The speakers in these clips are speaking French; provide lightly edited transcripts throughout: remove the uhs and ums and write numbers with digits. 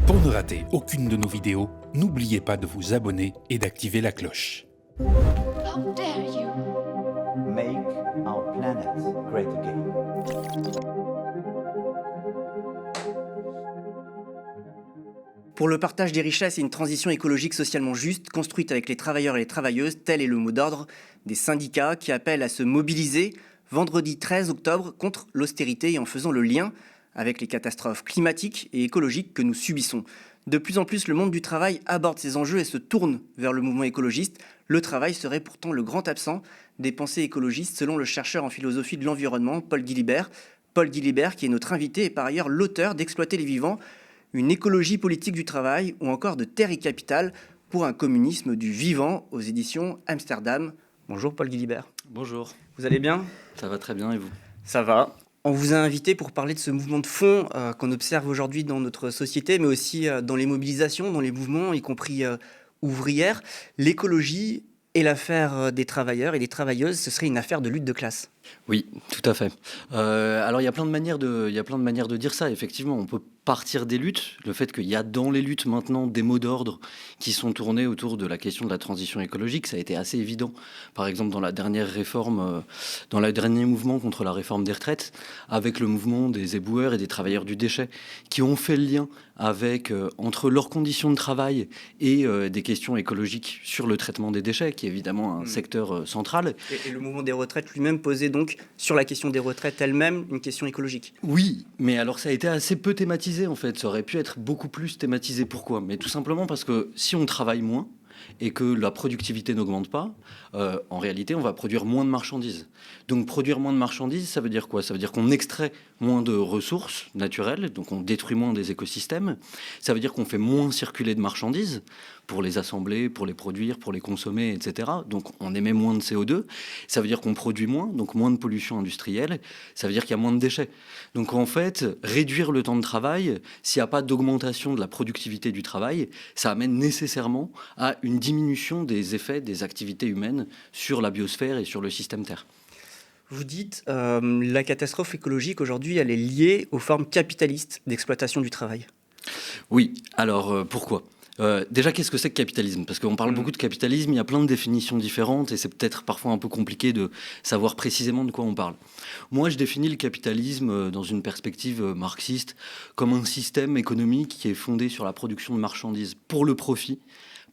Pour ne rater aucune de nos vidéos, n'oubliez pas de vous abonner et d'activer la cloche. How dare you! Make our planet great again. Pour le partage des richesses et une transition écologique socialement juste, construite avec les travailleurs et les travailleuses, tel est le mot d'ordre des syndicats qui appellent à se mobiliser vendredi 13 octobre contre l'austérité et en faisant le lien avec les catastrophes climatiques et écologiques que nous subissons. De plus en plus, le monde du travail aborde ces enjeux et se tourne vers le mouvement écologiste. Le travail serait pourtant le grand absent des pensées écologistes, selon le chercheur en philosophie de l'environnement, Paul Guilibert. Paul Guilibert, qui est notre invité, est par ailleurs l'auteur d'Exploiter les vivants, une écologie politique du travail, ou encore de Terre et Capital pour un communisme du vivant, aux éditions Amsterdam. Bonjour Paul Guilibert. Bonjour. Vous allez bien ? Ça va très bien et vous ? Ça va. On vous a invité pour parler de ce mouvement de fond qu'on observe aujourd'hui dans notre société, mais aussi dans les mobilisations, dans les mouvements, y compris ouvrières. L'écologie est l'affaire des travailleurs et des travailleuses, ce serait une affaire de lutte de classe. Oui, tout à fait. Alors il y a plein de manières de dire ça. Effectivement, on peut partir des luttes. Le fait qu'il y a dans les luttes maintenant des mots d'ordre qui sont tournés autour de la question de la transition écologique, ça a été assez évident. Par exemple, dans la dernière réforme, dans le dernier mouvement contre la réforme des retraites, avec le mouvement des éboueurs et des travailleurs du déchet, qui ont fait le lien avec entre leurs conditions de travail et des questions écologiques sur le traitement des déchets, qui est évidemment un secteur central. Et le mouvement des retraites lui-même posait donc sur la question des retraites elle-même une question écologique. Oui, mais alors ça a été assez peu thématisé en fait. Ça aurait pu être beaucoup plus thématisé. Pourquoi ? Mais tout simplement parce que si on travaille moins et que la productivité n'augmente pas, en réalité, on va produire moins de marchandises. Donc produire moins de marchandises, ça veut dire quoi ? Ça veut dire qu'on extrait moins de ressources naturelles, donc on détruit moins des écosystèmes. Ça veut dire qu'on fait moins circuler de marchandises pour les assembler, pour les produire, pour les consommer, etc. Donc on émet moins de CO2. Ça veut dire qu'on produit moins, donc moins de pollution industrielle. Ça veut dire qu'il y a moins de déchets. Donc en fait, réduire le temps de travail, s'il n'y a pas d'augmentation de la productivité du travail, ça amène nécessairement à une diminution des effets des activités humaines sur la biosphère et sur le système Terre. Vous dites la catastrophe écologique aujourd'hui, elle est liée aux formes capitalistes d'exploitation du travail. Oui, alors pourquoi ? Déjà, qu'est-ce que c'est que capitalisme ? Parce qu'on parle beaucoup de capitalisme, il y a plein de définitions différentes et c'est peut-être parfois un peu compliqué de savoir précisément de quoi on parle. Moi, je définis le capitalisme dans une perspective marxiste comme un système économique qui est fondé sur la production de marchandises pour le profit,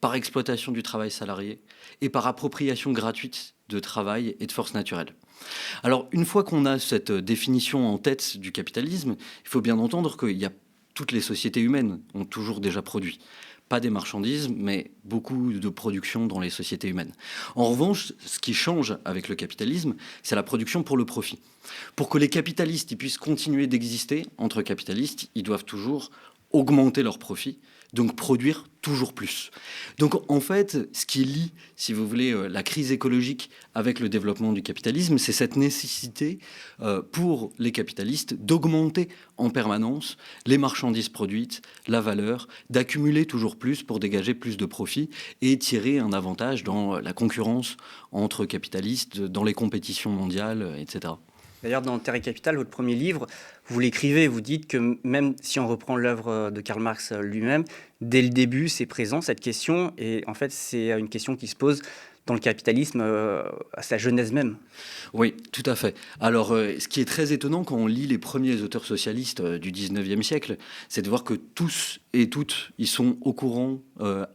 par exploitation du travail salarié et par appropriation gratuite de travail et de forces naturelles. Alors, une fois qu'on a cette définition en tête du capitalisme, il faut bien entendre qu'il y a toutes les sociétés humaines ont toujours déjà produit. Pas des marchandises, mais beaucoup de production dans les sociétés humaines. En revanche, ce qui change avec le capitalisme, c'est la production pour le profit. Pour que les capitalistes ils puissent continuer d'exister entre capitalistes, ils doivent toujours augmenter leurs profits, donc produire toujours plus. Donc en fait, ce qui lie, si vous voulez, la crise écologique avec le développement du capitalisme, c'est cette nécessité pour les capitalistes d'augmenter en permanence les marchandises produites, la valeur, d'accumuler toujours plus pour dégager plus de profits et tirer un avantage dans la concurrence entre capitalistes, dans les compétitions mondiales, etc. D'ailleurs, dans Terre et Capital, votre premier livre, vous l'écrivez, vous dites que même si on reprend l'œuvre de Karl Marx lui-même, dès le début, c'est présent, cette question. Et en fait, c'est une question qui se pose dans le capitalisme à sa genèse même. Oui, tout à fait. Alors, ce qui est très étonnant quand on lit les premiers auteurs socialistes du 19e siècle, c'est de voir que tous et toutes, ils sont au courant,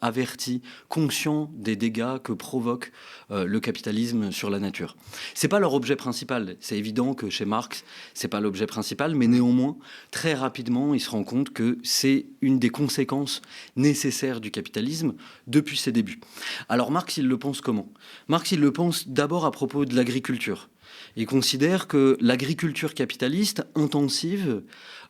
avertis, conscients des dégâts que provoque le capitalisme sur la nature. C'est pas leur objet principal. C'est évident que chez Marx, c'est pas l'objet principal, mais néanmoins, très rapidement, il se rend compte que c'est une des conséquences nécessaires du capitalisme depuis ses débuts. Alors Marx, il le pense comment ? Marx, il le pense d'abord à propos de l'agriculture. Il considère que l'agriculture capitaliste intensive,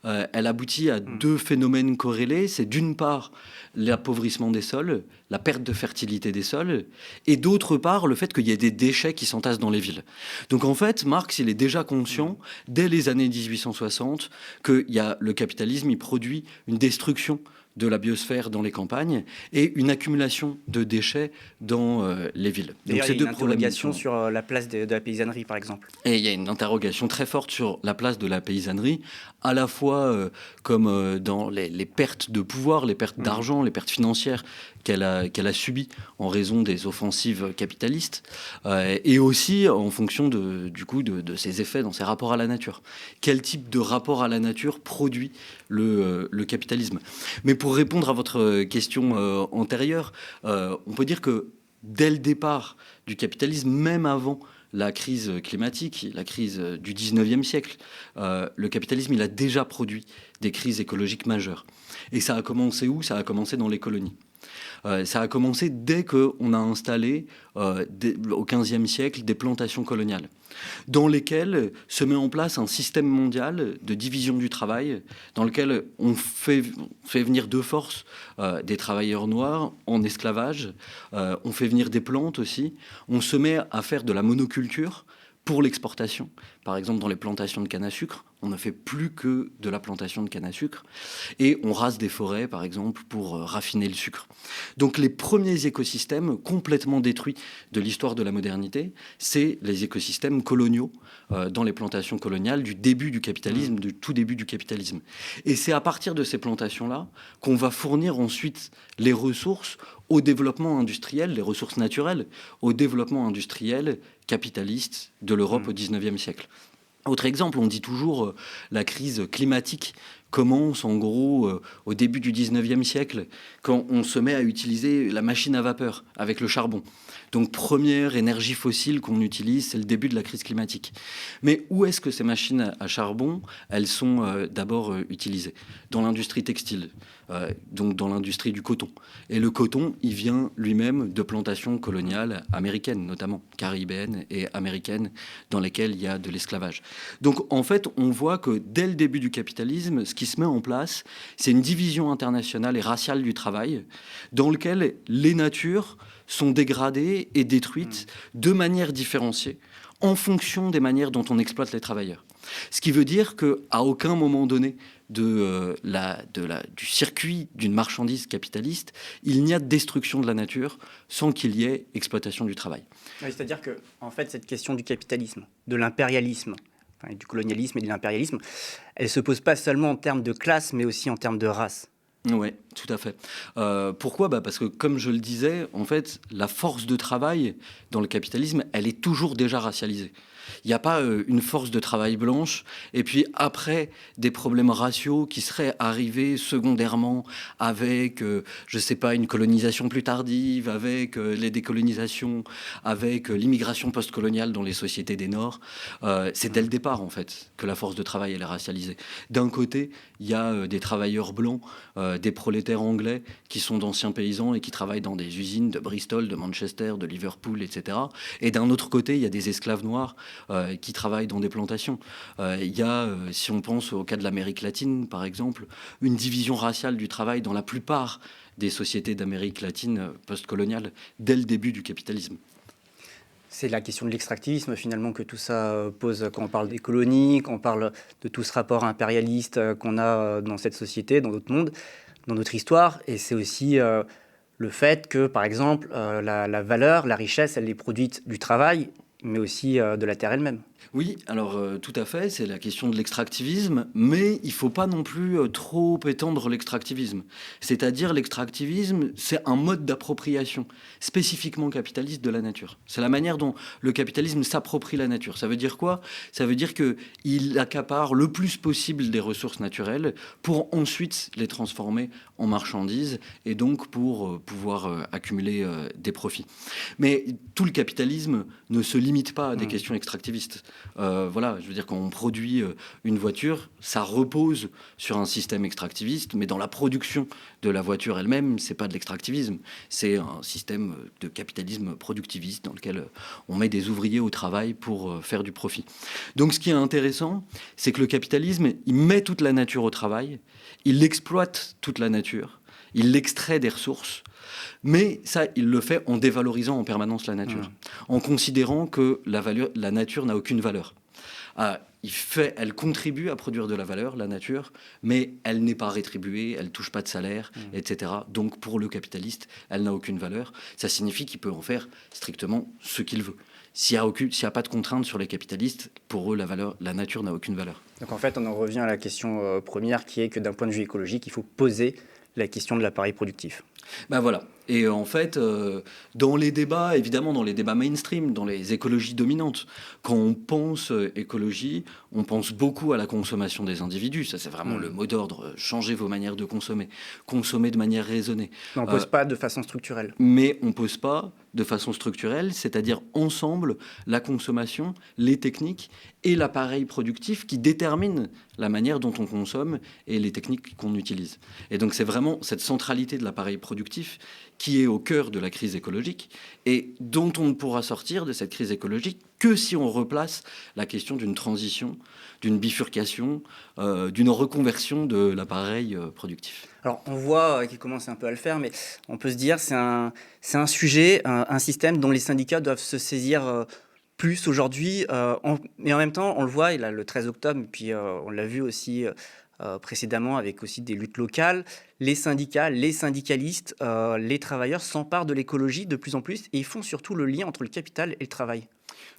elle aboutit à deux phénomènes corrélés. C'est d'une part l'appauvrissement des sols, la perte de fertilité des sols, et d'autre part le fait qu'il y ait des déchets qui s'entassent dans les villes. Donc en fait, Marx, il est déjà conscient, dès les années 1860, que le capitalisme, il produit une destruction de la biosphère dans les campagnes et une accumulation de déchets dans les villes. D'ailleurs, il y a une interrogation sur la place de la paysannerie, par exemple. Et il y a une interrogation très forte sur la place de la paysannerie à la fois comme dans les pertes de pouvoir, les pertes d'argent, les pertes financières qu'elle a subies en raison des offensives capitalistes, et aussi en fonction de ses effets dans ses rapports à la nature. Quel type de rapport à la nature produit le capitalisme? Mais pour répondre à votre question antérieure, on peut dire que dès le départ du capitalisme, même avant la crise climatique, la crise du 19e siècle, le capitalisme il a déjà produit des crises écologiques majeures. Et ça a commencé où? Ça a commencé dans les colonies. Ça a commencé dès qu'on a installé, au XVe siècle, des plantations coloniales, dans lesquelles se met en place un système mondial de division du travail, dans lequel on fait venir de force des travailleurs noirs en esclavage, on fait venir des plantes aussi, on se met à faire de la monoculture pour l'exportation. Par exemple, dans les plantations de canne à sucre, on ne fait plus que de la plantation de canne à sucre. Et on rase des forêts, par exemple, pour raffiner le sucre. Donc les premiers écosystèmes complètement détruits de l'histoire de la modernité, c'est les écosystèmes coloniaux dans les plantations coloniales du début du capitalisme, du tout début du capitalisme. Et c'est à partir de ces plantations-là qu'on va fournir ensuite les ressources au développement industriel, les ressources naturelles, au développement industriel capitaliste de l'Europe au XIXe siècle. Autre exemple, on dit toujours la crise climatique commence en gros au début du 19e siècle, quand on se met à utiliser la machine à vapeur avec le charbon. Donc première énergie fossile qu'on utilise, c'est le début de la crise climatique. Mais où est-ce que ces machines à charbon, elles sont d'abord utilisées? Dans l'industrie textile, donc dans l'industrie du coton. Et le coton, il vient lui-même de plantations coloniales américaines, notamment caribéennes et américaines, dans lesquelles il y a de l'esclavage. Donc en fait, on voit que dès le début du capitalisme, ce qui se met en place, c'est une division internationale et raciale du travail, dans lequel les natures sont dégradées et détruites de manière différenciée, en fonction des manières dont on exploite les travailleurs. Ce qui veut dire qu'à aucun moment donné du circuit d'une marchandise capitaliste, il n'y a de destruction de la nature sans qu'il y ait exploitation du travail. Oui, c'est-à-dire que, en fait, cette question du capitalisme, de l'impérialisme, enfin, du colonialisme et de l'impérialisme, elle se pose pas seulement en termes de classe, mais aussi en termes de race. Oui, tout à fait. Pourquoi? Parce que, comme je le disais, en fait, la force de travail dans le capitalisme, elle est toujours déjà racialisée. Il n'y a pas une force de travail blanche, et puis après, des problèmes raciaux qui seraient arrivés secondairement avec, je ne sais pas, une colonisation plus tardive, avec les décolonisations, avec l'immigration post-coloniale dans les sociétés des Nords. C'est dès le départ, en fait, que la force de travail, elle est racialisée. D'un côté, il y a des travailleurs blancs, des prolétaires anglais qui sont d'anciens paysans et qui travaillent dans des usines de Bristol, de Manchester, de Liverpool, etc. Et d'un autre côté, il y a des esclaves noirs qui travaillent dans des plantations. Il y a, si on pense au cas de l'Amérique latine, par exemple, une division raciale du travail dans la plupart des sociétés d'Amérique latine post-coloniale, dès le début du capitalisme. C'est la question de l'extractivisme, finalement, que tout ça pose quand on parle des colonies, quand on parle de tout ce rapport impérialiste qu'on a dans cette société, dans notre monde, dans notre histoire. Et c'est aussi le fait que, par exemple, la valeur, la richesse, elle est produite du travail, mais aussi de la terre elle-même. Oui, alors tout à fait, c'est la question de l'extractivisme, mais il ne faut pas non plus trop étendre l'extractivisme. C'est-à-dire l'extractivisme, c'est un mode d'appropriation spécifiquement capitaliste de la nature. C'est la manière dont le capitalisme s'approprie la nature. Ça veut dire quoi? Ça veut dire qu'il accapare le plus possible des ressources naturelles pour ensuite les transformer en marchandises et donc pour pouvoir accumuler des profits. Mais tout le capitalisme ne se limite pas à des questions extractivistes. Voilà, je veux dire, quand on produit une voiture, ça repose sur un système extractiviste, mais dans la production de la voiture elle-même, c'est pas de l'extractivisme, c'est un système de capitalisme productiviste dans lequel on met des ouvriers au travail pour faire du profit. Donc ce qui est intéressant, c'est que le capitalisme, il met toute la nature au travail, il exploite toute la nature, il extrait des ressources, mais ça, il le fait en dévalorisant en permanence la nature, en considérant que la nature n'a aucune valeur. Elle contribue à produire de la valeur, la nature, mais elle n'est pas rétribuée, elle ne touche pas de salaire, etc. Donc pour le capitaliste, elle n'a aucune valeur. Ça signifie qu'il peut en faire strictement ce qu'il veut. S'il n'y a pas de contrainte sur les capitalistes, pour eux, la nature n'a aucune valeur. Donc en fait, on en revient à la question première qui est que d'un point de vue écologique, il faut poser la question de l'appareil productif. Ben voilà. Et en fait, dans les débats, évidemment, dans les débats mainstream, dans les écologies dominantes, quand on pense écologie, on pense beaucoup à la consommation des individus. Ça, c'est vraiment le mot d'ordre. Changez vos manières de consommer. Consommer de manière raisonnée. Mais on ne pose pas de façon structurelle. Mais on ne pose pas de façon structurelle, c'est-à-dire ensemble, la consommation, les techniques et l'appareil productif qui déterminent la manière dont on consomme et les techniques qu'on utilise. Et donc c'est vraiment cette centralité de l'appareil productif qui est au cœur de la crise écologique et dont on ne pourra sortir de cette crise écologique que si on replace la question d'une transition, d'une bifurcation, d'une reconversion de l'appareil productif. Alors on voit qu'il commence un peu à le faire, mais on peut se dire c'est un sujet, un système dont les syndicats doivent se saisir plus aujourd'hui. Mais en même temps, on le voit, il a le 13 octobre, et puis on l'a vu aussi précédemment avec aussi des luttes locales. Les syndicats, les syndicalistes, les travailleurs s'emparent de l'écologie de plus en plus et ils font surtout le lien entre le capital et le travail.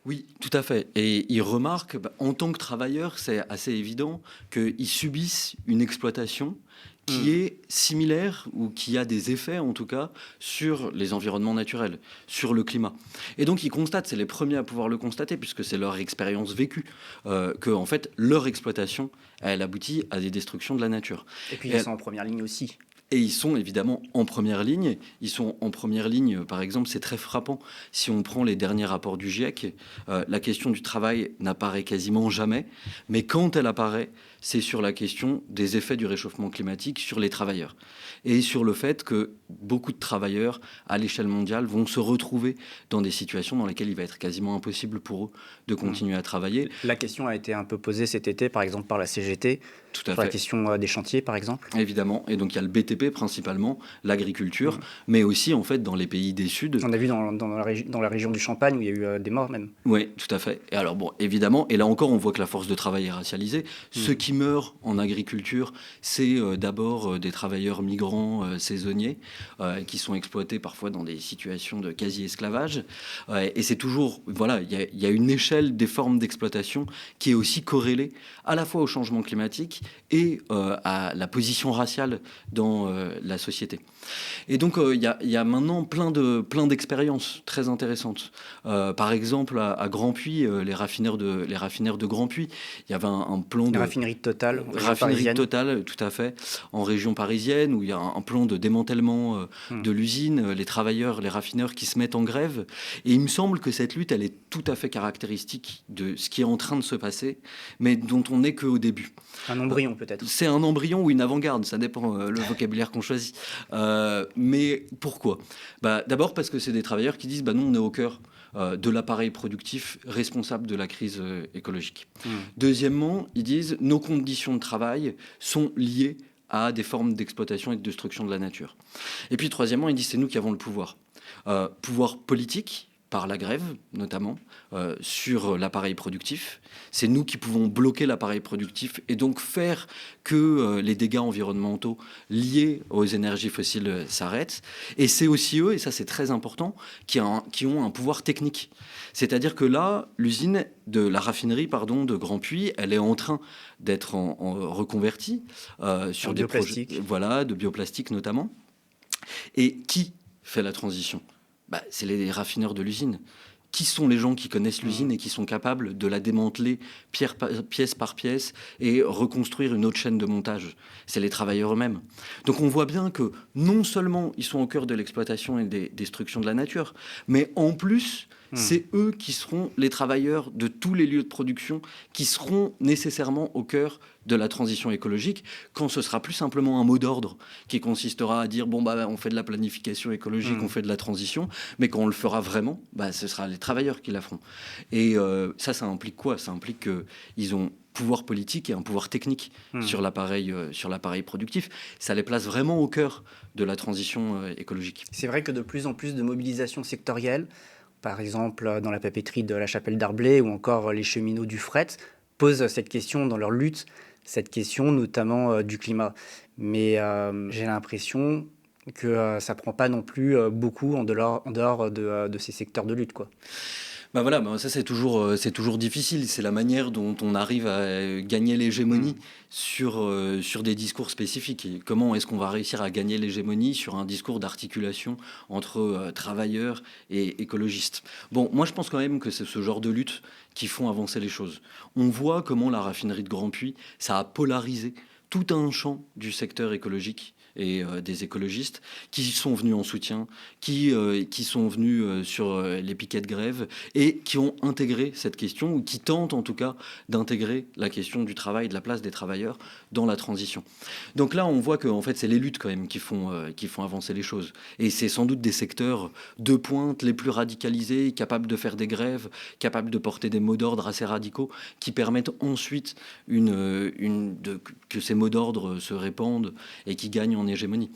Oui, tout à fait. Et ils remarquent, en tant que travailleurs, c'est assez évident qu'ils subissent une exploitation qui est similaire ou qui a des effets, en tout cas, sur les environnements naturels, sur le climat. Et donc, ils constatent, c'est les premiers à pouvoir le constater, puisque c'est leur expérience vécue, que, en fait, leur exploitation, elle aboutit à des destructions de la nature. Et puis, ils sont en première ligne aussi. Et ils sont évidemment en première ligne. Ils sont en première ligne, par exemple, c'est très frappant. Si on prend les derniers rapports du GIEC, la question du travail n'apparaît quasiment jamais. Mais quand elle apparaît, c'est sur la question des effets du réchauffement climatique sur les travailleurs. Et sur le fait que beaucoup de travailleurs, à l'échelle mondiale, vont se retrouver dans des situations dans lesquelles il va être quasiment impossible pour eux de continuer à travailler. La question a été un peu posée cet été, par exemple, par la CGT, Tout à sur fait. la question des chantiers, par exemple. Évidemment. Et donc, il y a le BTP principalement, l'agriculture, mais aussi, en fait, dans les pays des Sud. On a vu dans la région du Champagne où il y a eu des morts même. Oui, tout à fait. Et alors, bon, évidemment, et là encore, on voit que la force de travail est racialisée. Ceux qui meurent en agriculture, c'est d'abord des travailleurs migrants saisonniers qui sont exploités parfois dans des situations de quasi-esclavage. Et c'est toujours, voilà, il y a une échelle des formes d'exploitation qui est aussi corrélée à la fois au changement climatique et à la position raciale dans la société. Et donc, il y a maintenant plein d'expériences très intéressantes. Par exemple, à Grandpuits, les raffineurs de Grandpuits, il y avait un plan de... Raffinerie Total. Raffinerie Total, tout à fait, en région parisienne, où il y a un plan de démantèlement de l'usine, les travailleurs, les raffineurs qui se mettent en grève. Et il me semble que cette lutte, elle est tout à fait caractéristique de ce qui est en train de se passer, mais dont on n'est qu'au début. Un embryon peut-être. C'est un embryon ou une avant-garde, ça dépend le vocabulaire qu'on choisit. Mais pourquoi ? D'abord parce que c'est des travailleurs qui disent non, on est au cœur de l'appareil productif responsable de la crise écologique. Deuxièmement, ils disent nos conditions de travail sont liées à des formes d'exploitation et de destruction de la nature. Et puis troisièmement, ils disent c'est nous qui avons le pouvoir. Pouvoir politique, par la grève notamment, sur l'appareil productif. C'est nous qui pouvons bloquer l'appareil productif et donc faire que les dégâts environnementaux liés aux énergies fossiles s'arrêtent. Et c'est aussi eux, et ça c'est très important, qui ont un pouvoir technique. C'est-à-dire que là, l'usine de la raffinerie de Grandpuits, elle est en train d'être en reconvertie sur des projets de bioplastique notamment. Et qui fait la transition ? C'est les raffineurs de l'usine. Qui sont les gens qui connaissent l'usine et qui sont capables de la démanteler pièce par pièce et reconstruire une autre chaîne de montage ? C'est les travailleurs eux-mêmes. Donc on voit bien que non seulement ils sont au cœur de l'exploitation et des destructions de la nature, mais en plus, c'est eux qui seront les travailleurs de tous les lieux de production qui seront nécessairement au cœur de la transition écologique, quand ce sera plus simplement un mot d'ordre qui consistera à dire on fait de la planification écologique, on fait de la transition, mais quand on le fera vraiment, ce sera les travailleurs qui la feront. Et ça implique quoi ? Ça implique qu'ils ont pouvoir politique et un pouvoir technique sur l'appareil productif. Ça les place vraiment au cœur de la transition écologique. C'est vrai que de plus en plus de mobilisations sectorielles, par exemple dans la papeterie de la Chapelle d'Arblay ou encore les cheminots du fret, posent cette question dans leur lutte, cette question notamment du climat. Mais j'ai l'impression que ça ne prend pas non plus beaucoup en dehors de ces secteurs de lutte, quoi. Bah voilà, bah ça c'est toujours difficile. C'est la manière dont on arrive à gagner l'hégémonie sur des discours spécifiques. Et comment est-ce qu'on va réussir à gagner l'hégémonie sur un discours d'articulation entre travailleurs et écologistes? Bon, moi je pense quand même que c'est ce genre de lutte qui font avancer les choses. On voit comment la raffinerie de Grandpuits, ça a polarisé tout un champ du secteur écologique et des écologistes qui sont venus en soutien, qui sont venus sur les piquets de grève et qui ont intégré cette question, ou qui tentent en tout cas d'intégrer la question du travail, de la place des travailleurs dans la transition. Donc là, on voit que en fait, c'est les luttes quand même qui font avancer les choses. Et c'est sans doute des secteurs de pointe les plus radicalisés, capables de faire des grèves, capables de porter des mots d'ordre assez radicaux, qui permettent ensuite que ces mots d'ordre se répandent et qui gagnent en hégémonie.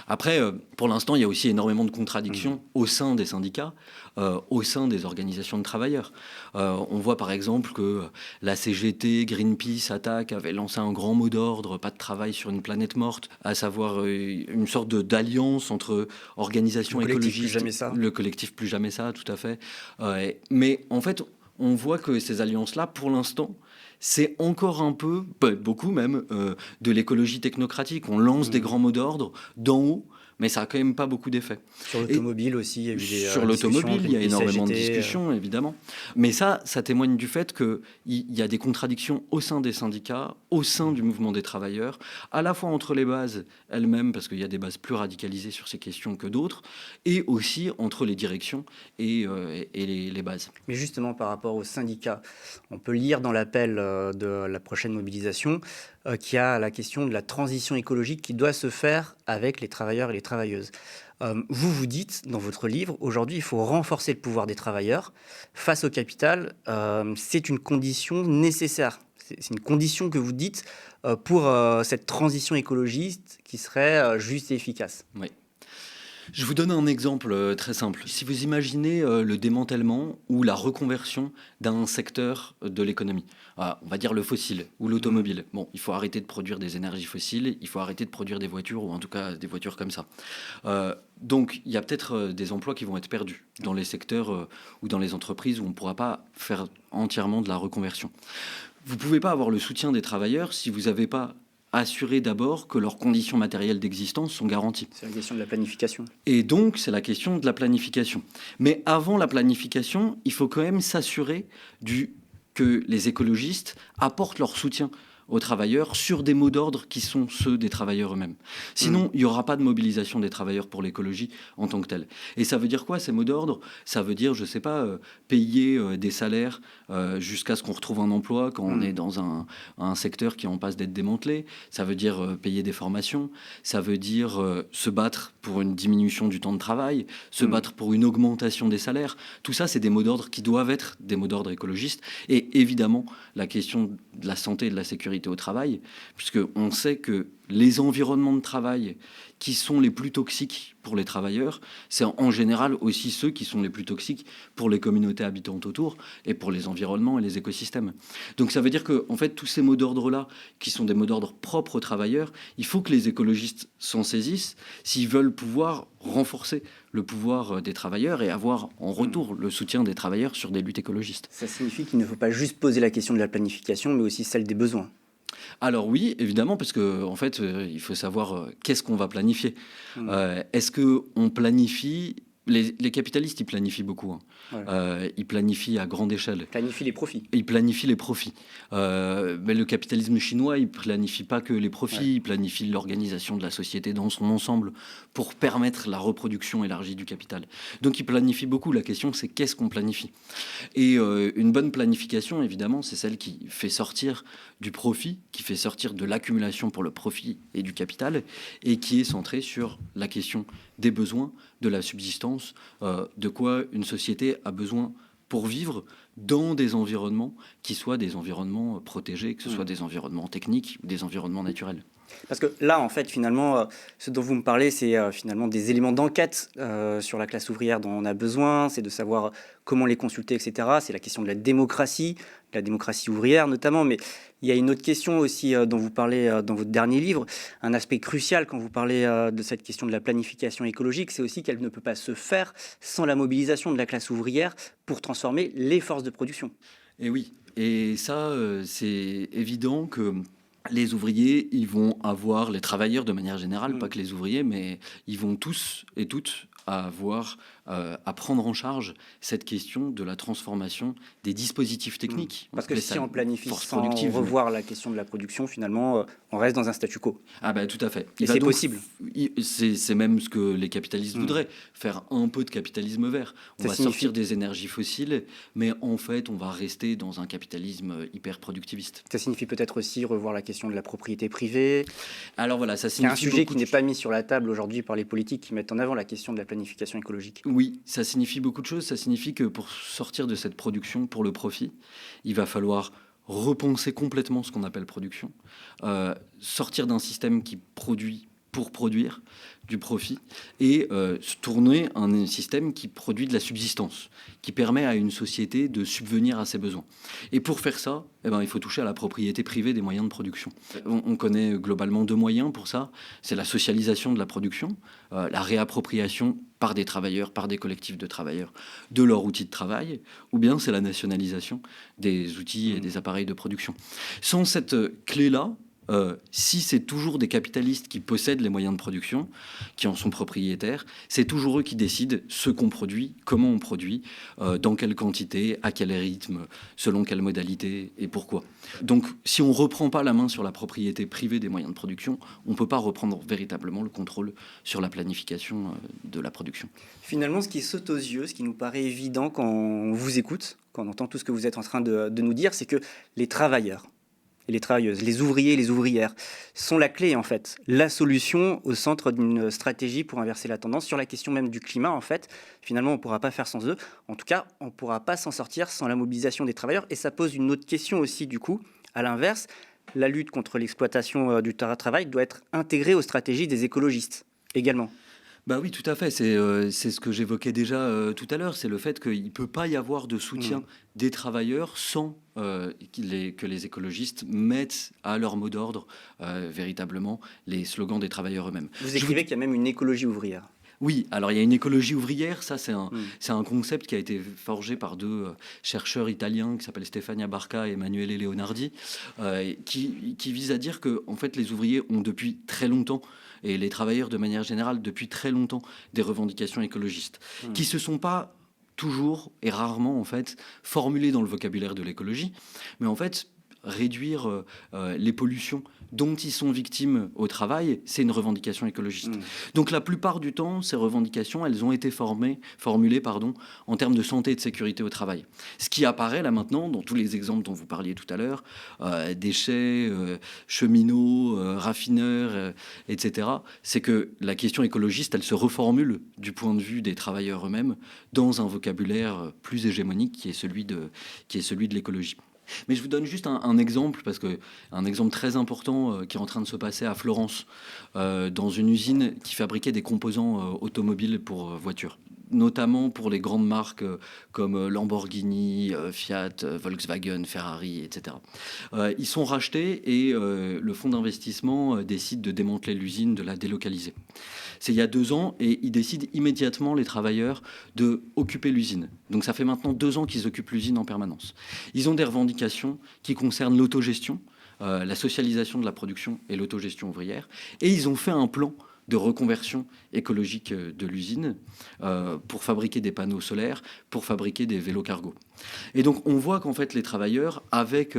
Après, pour l'instant, il y a aussi énormément de contradictions au sein des syndicats, au sein des organisations de travailleurs. On voit par exemple que la CGT, Greenpeace, Attac avaient lancé un grand mot d'ordre, pas de travail sur une planète morte, à savoir une sorte d'alliance entre organisations écologistes. Le collectif Plus Jamais Ça, tout à fait. Mais en fait, on voit que ces alliances-là, pour l'instant, c'est encore un peu, beaucoup même, de l'écologie technocratique. On lance des grands mots d'ordre d'en haut, mais ça n'a quand même pas beaucoup d'effet. Sur l'automobile aussi, il y a eu des sur l'automobile, il y a énormément de CGT, discussions, évidemment. Mais ça témoigne du fait qu'il y a des contradictions au sein des syndicats, au sein du mouvement des travailleurs, à la fois entre les bases elles-mêmes, parce qu'il y a des bases plus radicalisées sur ces questions que d'autres, et aussi entre les directions et les bases. Mais justement, par rapport aux syndicats, on peut lire dans l'appel de la prochaine mobilisation qu'il y a la question de la transition écologique qui doit se faire avec les travailleurs et les travailleuses. Vous dites dans votre livre, aujourd'hui, il faut renforcer le pouvoir des travailleurs face au capital. C'est une condition nécessaire. C'est une condition que vous dites pour cette transition écologiste qui serait juste et efficace. Oui. Je vous donne un exemple très simple. Si vous imaginez le démantèlement ou la reconversion d'un secteur de l'économie, on va dire le fossile ou l'automobile. Bon, il faut arrêter de produire des énergies fossiles, il faut arrêter de produire des voitures, ou en tout cas des voitures comme ça. Donc, il y a peut-être des emplois qui vont être perdus dans les secteurs ou dans les entreprises où on ne pourra pas faire entièrement de la reconversion. Vous ne pouvez pas avoir le soutien des travailleurs si vous n'avez pas assurer d'abord que leurs conditions matérielles d'existence sont garanties. C'est la question de la planification. Et donc, c'est la question de la planification. Mais avant la planification, il faut quand même s'assurer que les écologistes apportent leur soutien aux travailleurs sur des mots d'ordre qui sont ceux des travailleurs eux-mêmes. Sinon, il n'y aura pas de mobilisation des travailleurs pour l'écologie en tant que telle. Et ça veut dire quoi, ces mots d'ordre? Ça veut dire, je ne sais pas, payer des salaires jusqu'à ce qu'on retrouve un emploi quand on est dans un secteur qui est en passe d'être démantelé. Ça veut dire payer des formations. Ça veut dire se battre pour une diminution du temps de travail, se battre pour une augmentation des salaires. Tout ça, c'est des mots d'ordre qui doivent être des mots d'ordre écologistes. Et évidemment, la question de la santé et de la sécurité au travail, puisqu'on sait que les environnements de travail qui sont les plus toxiques pour les travailleurs, c'est en général aussi ceux qui sont les plus toxiques pour les communautés habitantes autour et pour les environnements et les écosystèmes. Donc ça veut dire que en fait, tous ces mots d'ordre-là, qui sont des mots d'ordre propres aux travailleurs, il faut que les écologistes s'en saisissent s'ils veulent pouvoir renforcer le pouvoir des travailleurs et avoir en retour le soutien des travailleurs sur des luttes écologistes. Ça signifie qu'il ne faut pas juste poser la question de la planification, mais aussi celle des besoins. Alors oui, évidemment, parce que en fait, il faut savoir qu'est-ce qu'on va planifier. Est-ce qu'on planifie... Les capitalistes, ils planifient beaucoup. Hein. Voilà. Ils planifient à grande échelle. Ils planifient les profits. Ils planifient les profits. Mais le capitalisme chinois, il ne planifie pas que les profits, il planifie l'organisation de la société dans son ensemble pour permettre la reproduction élargie du capital. Donc, il planifie beaucoup. La question, c'est qu'est-ce qu'on planifie? Et une bonne planification, évidemment, c'est celle qui fait sortir du profit, qui fait sortir de l'accumulation pour le profit et du capital, et qui est centrée sur la question des besoins, de la subsistance, de quoi une société a besoin pour vivre dans des environnements qui soient des environnements protégés, que ce soit des environnements techniques ou des environnements naturels. Parce que là, en fait, finalement, ce dont vous me parlez, c'est finalement des éléments d'enquête sur la classe ouvrière dont on a besoin, c'est de savoir comment les consulter, etc. C'est la question de la démocratie ouvrière notamment, mais il y a une autre question aussi dont vous parlez dans votre dernier livre, un aspect crucial quand vous parlez de cette question de la planification écologique, c'est aussi qu'elle ne peut pas se faire sans la mobilisation de la classe ouvrière pour transformer les forces de production. Et oui, et ça, c'est évident que les ouvriers, ils vont avoir, les travailleurs de manière générale, pas que les ouvriers, mais ils vont tous et toutes avoir à prendre en charge cette question de la transformation des dispositifs techniques. Parce que si on planifie force sans productive, revoir la question de la production, finalement, on reste dans un statu quo. Ah ben tout à fait. Et c'est possible. C'est même ce que les capitalistes voudraient, faire un peu de capitalisme vert. On va sortir des énergies fossiles, mais en fait, on va rester dans un capitalisme hyper productiviste. Ça signifie peut-être aussi revoir la question de la propriété privée. Alors voilà, ça C'est signifie un sujet beaucoup qui n'est pas mis sur la table aujourd'hui par les politiques qui mettent en avant la question de la planification écologique. Oui, ça signifie beaucoup de choses. Ça signifie que pour sortir de cette production, pour le profit, il va falloir repenser complètement ce qu'on appelle production, sortir d'un système qui produit pour produire du profit et se tourner à un système qui produit de la subsistance, qui permet à une société de subvenir à ses besoins. Et pour faire ça, il faut toucher à la propriété privée des moyens de production. On connaît globalement deux moyens pour ça. C'est la socialisation de la production, la réappropriation par des travailleurs, par des collectifs de travailleurs, de leurs outils de travail, ou bien c'est la nationalisation des outils et des appareils de production. Sans cette clé-là, si c'est toujours des capitalistes qui possèdent les moyens de production, qui en sont propriétaires, c'est toujours eux qui décident ce qu'on produit, comment on produit, dans quelle quantité, à quel rythme, selon quelle modalité et pourquoi. Donc si on ne reprend pas la main sur la propriété privée des moyens de production, on ne peut pas reprendre véritablement le contrôle sur la planification de la production. Finalement, ce qui saute aux yeux, ce qui nous paraît évident quand on vous écoute, quand on entend tout ce que vous êtes en train de nous dire, c'est que les travailleurs, et les travailleuses, les ouvriers et les ouvrières sont la clé en fait, la solution au centre d'une stratégie pour inverser la tendance sur la question même du climat en fait. Finalement, on ne pourra pas faire sans eux. En tout cas, on ne pourra pas s'en sortir sans la mobilisation des travailleurs. Et ça pose une autre question aussi du coup. À l'inverse, la lutte contre l'exploitation du travail doit être intégrée aux stratégies des écologistes également. Bah oui, tout à fait. C'est ce que j'évoquais déjà tout à l'heure. C'est le fait qu'il ne peut pas y avoir de soutien des travailleurs sans que les écologistes mettent à leur mot d'ordre véritablement les slogans des travailleurs eux-mêmes. Vous écrivez qu'il y a même une écologie ouvrière. Oui, alors il y a une écologie ouvrière, ça c'est un concept qui a été forgé par deux chercheurs italiens qui s'appellent Stefania Barca et Emanuele Leonardi, qui vise à dire que en fait, les ouvriers ont depuis très longtemps, et les travailleurs de manière générale depuis très longtemps, des revendications écologistes, qui se sont pas toujours et rarement en fait formulées dans le vocabulaire de l'écologie, mais en fait réduire les pollutions dont ils sont victimes au travail, c'est une revendication écologiste. Donc la plupart du temps, ces revendications, elles ont été formulées en termes de santé et de sécurité au travail. Ce qui apparaît là maintenant, dans tous les exemples dont vous parliez tout à l'heure, déchets, cheminots, raffineurs, etc., c'est que la question écologiste, elle se reformule du point de vue des travailleurs eux-mêmes dans un vocabulaire plus hégémonique qui est celui de l'écologie. Mais je vous donne juste un exemple, parce que un exemple très important qui est en train de se passer à Florence, dans une usine qui fabriquait des composants automobiles pour voitures, notamment pour les grandes marques comme Lamborghini, Fiat, Volkswagen, Ferrari, etc. Ils sont rachetés et le fonds d'investissement décide de démanteler l'usine, de la délocaliser. C'est il y a 2 ans et ils décident immédiatement, les travailleurs, de occuper l'usine. Donc ça fait maintenant 2 ans qu'ils occupent l'usine en permanence. Ils ont des revendications qui concernent l'autogestion, la socialisation de la production et l'autogestion ouvrière. Et ils ont fait un plan de reconversion écologique de l'usine pour fabriquer des panneaux solaires, pour fabriquer des vélos cargo. Et donc on voit qu'en fait les travailleurs, avec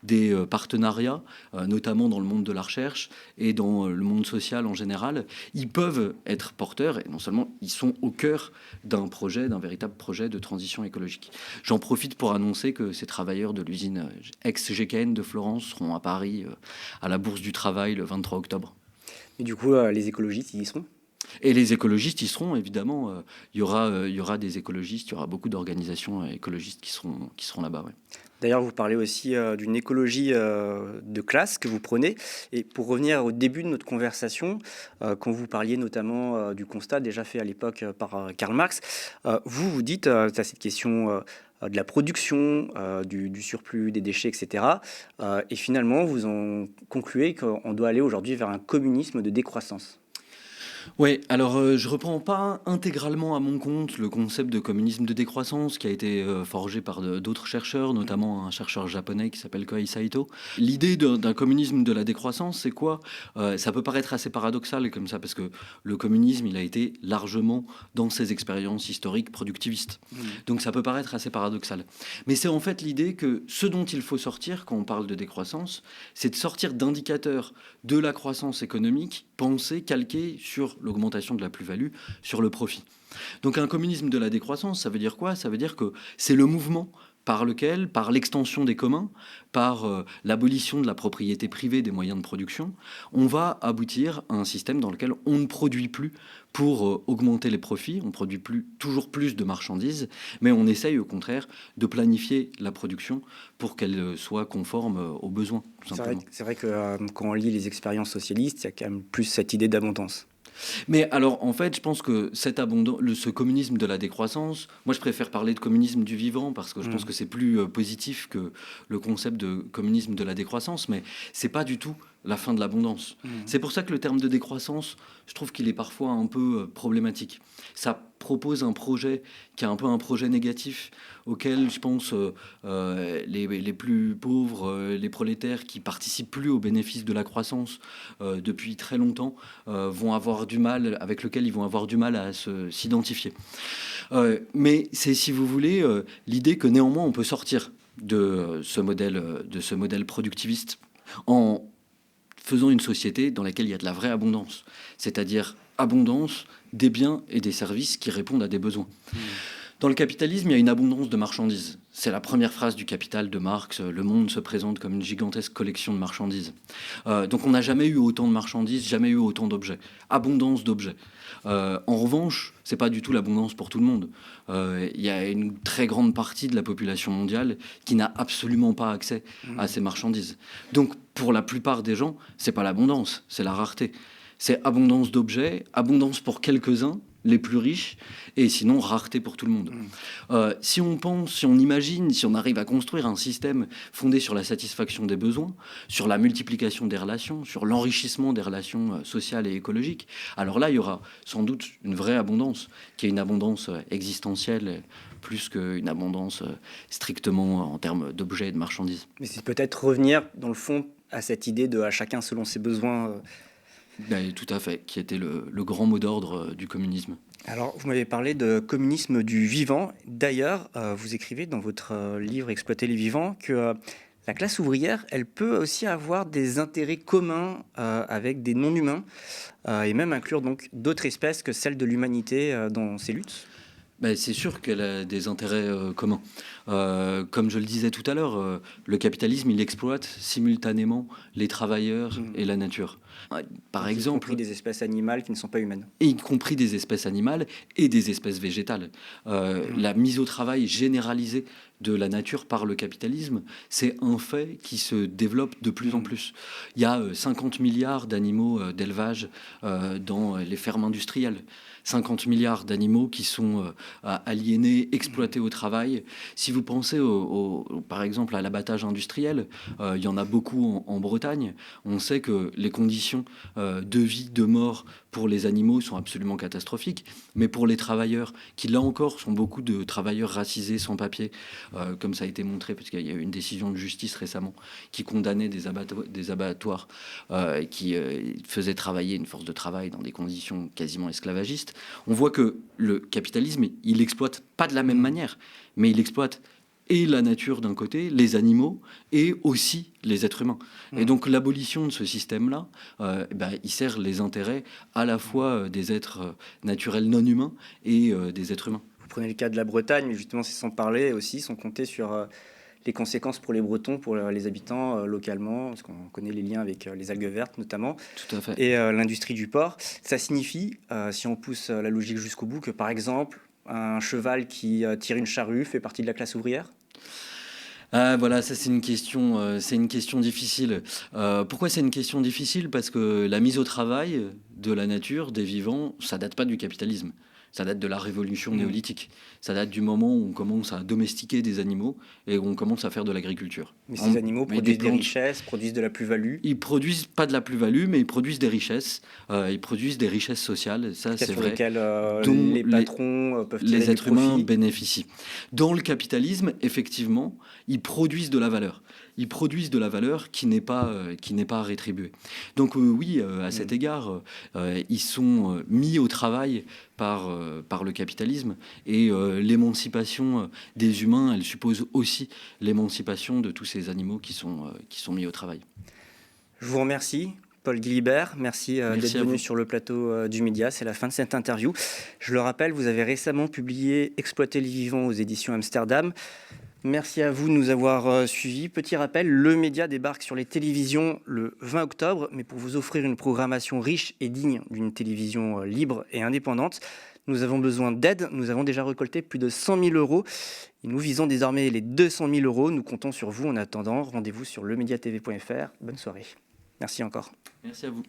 des partenariats, notamment dans le monde de la recherche et dans le monde social en général, ils peuvent être porteurs, et non seulement ils sont au cœur d'un véritable projet de transition écologique. J'en profite pour annoncer que ces travailleurs de l'usine ex-GKN de Florence seront à Paris à la Bourse du Travail le 23 octobre. Et du coup, les écologistes, ils y seront ? Et les écologistes y seront, évidemment. Il y aura des écologistes, il y aura beaucoup d'organisations écologistes qui seront là-bas. Ouais. D'ailleurs, vous parlez aussi d'une écologie de classe que vous prenez. Et pour revenir au début de notre conversation, quand vous parliez notamment du constat déjà fait à l'époque par Karl Marx, vous dites à cette question de la production, du surplus des déchets, etc. Et finalement, vous en concluez qu'on doit aller aujourd'hui vers un communisme de décroissance. Oui, alors je reprends pas intégralement à mon compte le concept de communisme de décroissance qui a été forgé par d'autres chercheurs, notamment un chercheur japonais qui s'appelle Kohei Saito. L'idée d'un communisme de la décroissance, c'est quoi? Ça peut paraître assez paradoxal comme ça, parce que le communisme, il a été largement dans ses expériences historiques productivistes. Donc ça peut paraître assez paradoxal. Mais c'est en fait l'idée que ce dont il faut sortir quand on parle de décroissance, c'est de sortir d'indicateurs de la croissance économique pensés, calqués sur l'augmentation de la plus-value, sur le profit. Donc un communisme de la décroissance, ça veut dire quoi? Ça veut dire que c'est le mouvement par lequel, par l'extension des communs, par l'abolition de la propriété privée des moyens de production, on va aboutir à un système dans lequel on ne produit plus pour augmenter les profits, on produit toujours plus de marchandises, mais on essaye au contraire de planifier la production pour qu'elle soit conforme aux besoins, tout simplement. C'est vrai que quand on lit les expériences socialistes, il y a quand même plus cette idée d'abondance. Mais alors, en fait, je pense que ce communisme de la décroissance, moi je préfère parler de communisme du vivant parce que je pense que c'est plus positif que le concept de communisme de la décroissance, mais c'est pas du tout la fin de l'abondance. C'est pour ça que le terme de décroissance, je trouve qu'il est parfois un peu problématique. Ça propose un projet qui est un peu un projet négatif auquel, je pense, les plus pauvres, les prolétaires qui participent plus aux bénéfices de la croissance depuis très longtemps, vont avoir du mal, avec lequel ils vont avoir du mal à s'identifier. Mais c'est, si vous voulez, l'idée que néanmoins on peut sortir de ce modèle productiviste en faisant une société dans laquelle il y a de la vraie abondance, c'est-à-dire abondance des biens et des services qui répondent à des besoins. Dans le capitalisme, il y a une abondance de marchandises. C'est la première phrase du Capital de Marx. Le monde se présente comme une gigantesque collection de marchandises. Donc on n'a jamais eu autant de marchandises, jamais eu autant d'objets. Abondance d'objets. En revanche, c'est pas du tout l'abondance pour tout le monde. Il y a une très grande partie de la population mondiale qui n'a absolument pas accès à ces marchandises. Donc pour la plupart des gens, c'est pas l'abondance, c'est la rareté. C'est abondance d'objets, abondance pour quelques-uns, les plus riches, et sinon rareté pour tout le monde. Si on imagine, si on arrive à construire un système fondé sur la satisfaction des besoins, sur la multiplication des relations, sur l'enrichissement des relations sociales et écologiques, alors là, il y aura sans doute une vraie abondance, qui est une abondance existentielle, plus qu'une abondance strictement en termes d'objets et de marchandises. Mais c'est peut-être revenir, dans le fond, à cette idée de à chacun selon ses besoins. Tout à fait, qui était le grand mot d'ordre du communisme. Alors, vous m'avez parlé de communisme du vivant. D'ailleurs, vous écrivez dans votre livre Exploiter les vivants que la classe ouvrière, elle peut aussi avoir des intérêts communs avec des non-humains et même inclure donc d'autres espèces que celles de l'humanité dans ses luttes. C'est sûr qu'elle a des intérêts communs. Comme je le disais tout à l'heure, le capitalisme, il exploite simultanément les travailleurs et la nature. Par exemple, y compris des espèces animales qui ne sont pas humaines. Y compris des espèces animales et des espèces végétales. La mise au travail généralisée de la nature par le capitalisme, c'est un fait qui se développe de plus en plus. Il y a 50 milliards d'animaux d'élevage dans les fermes industrielles. 50 milliards d'animaux qui sont aliénés, exploités au travail. Si vous pensez par exemple à l'abattage industriel, il y en a beaucoup en Bretagne. On sait que les conditions de vie, de mort pour les animaux sont absolument catastrophiques, mais pour les travailleurs, qui là encore sont beaucoup de travailleurs racisés sans papier, comme ça a été montré, parce qu'il y a eu une décision de justice récemment qui condamnait des abattoirs qui faisaient travailler une force de travail dans des conditions quasiment esclavagistes. On voit que le capitalisme, il exploite pas de la même manière, mais il exploite et la nature d'un côté, les animaux, et aussi les êtres humains. Et donc l'abolition de ce système-là, il sert les intérêts à la fois des êtres naturels non humains et des êtres humains. Vous prenez le cas de la Bretagne, mais justement c'est sans parler aussi, sans compter sur les conséquences pour les Bretons, pour les habitants localement, parce qu'on connaît les liens avec les algues vertes notamment, Tout à fait. et l'industrie du porc. Ça signifie, si on pousse la logique jusqu'au bout, que par exemple, un cheval qui tire une charrue fait partie de la classe ouvrière ? Voilà, ça c'est une question difficile. Pourquoi c'est une question difficile? Parce que la mise au travail de la nature, des vivants, ça date pas du capitalisme. Ça date de la révolution néolithique. Ça date du moment où on commence à domestiquer des animaux et où on commence à faire de l'agriculture. Mais ces animaux met produisent des plantes. richesses, produisent de la plus-value. Ils produisent pas de la plus-value, mais ils produisent des richesses. Ils produisent des richesses sociales. Ça, c'est Sur vrai. lesquelles Dont les patrons peuvent tirer Les du êtres humains profit. bénéficient. Dans le capitalisme, effectivement, ils produisent de la valeur. Ils produisent de la valeur qui n'est pas rétribuée. Donc oui, à cet égard, ils sont mis au travail par le capitalisme. Et l'émancipation des humains, elle suppose aussi l'émancipation de tous ces animaux qui sont mis au travail. Je vous remercie. Paul Guilibert, merci Merci d'être à venu vous. sur le plateau du Média. C'est la fin de cette interview. Je le rappelle, vous avez récemment publié Exploiter les vivants aux éditions Amsterdam. Merci à vous de nous avoir suivis. Petit rappel, le Média débarque sur les télévisions le 20 octobre, mais pour vous offrir une programmation riche et digne d'une télévision libre et indépendante, nous avons besoin d'aide. Nous avons déjà récolté plus de 100 000 euros et nous visons désormais les 200 000 euros. Nous comptons sur vous. En attendant, rendez-vous sur lemediatv.fr. Bonne soirée. Merci encore. Merci à vous.